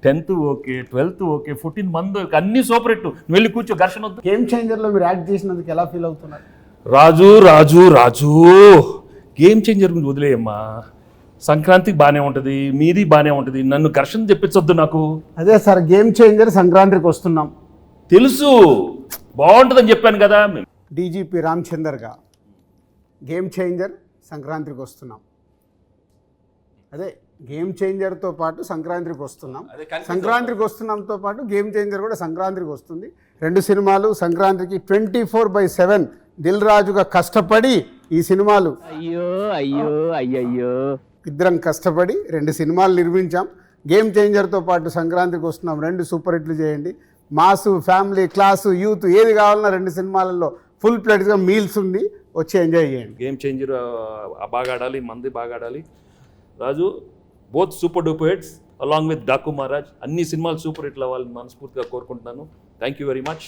10th okay, 12th okay, 14 month అన్ని super hit. నువ్వు వెళ్ళి కూర్చో, ఘర్షణ వద్దు. గేమ్ చేంజర్లో మీరు యాక్ట్ చేసినందుకు ఎలా ఫీల్ అవుతున్నారు? రాజు రాజు రాజు గేమ్ చేంజర్ గురించి వదిలేయమ్మా. సంక్రాంతికి బాగానే ఉంటుంది, మీది బాగానే ఉంటుంది, నన్ను ఘర్షణ తెప్పించొద్దు నాకు. అదే సార్, గేమ్ చేంజర్ సంక్రాంతికి వస్తున్నాం. తెలుసు, బాగుంటుందని చెప్పాను కదా. డీజీపీ రామచందర్గా గేమ్ చేంజర్ సంక్రాంతికి వస్తున్నాం. అదే గేమ్ చేంజర్తో పాటు సంక్రాంతికి వస్తున్నాం. సంక్రాంతికి వస్తున్నాంతో పాటు గేమ్ చేంజర్ కూడా సంక్రాంతికి వస్తుంది. 2 సినిమాలు సంక్రాంతికి 24/7 దిల్ రాజుగా కష్టపడి ఈ సినిమాలు ఇద్దరం కష్టపడి 2 సినిమాలు నిర్మించాం. గేమ్ చేంజర్తో పాటు సంక్రాంతికి వస్తున్నాం. 2 సూపర్ హిట్లు చేయండి. మాసు, ఫ్యామిలీ, క్లాసు, యూత్ ఏది కావాలన్నా 2 సినిమాలలో ఫుల్ ప్లేట్గా మీల్స్ ఉంది, వచ్చి ఎంజాయ్ చేయండి. గేమ్ చేంజర్ బాగా ఆడాలి, మంది బాగా ఆడాలి. Raju both super duper hits along with Daku Maharaj, అన్ని సినిమాలు సూపర్ హిట్లు అవ్వాలని మనస్ఫూర్తిగా కోరుకుంటున్నాను. Thank you very much.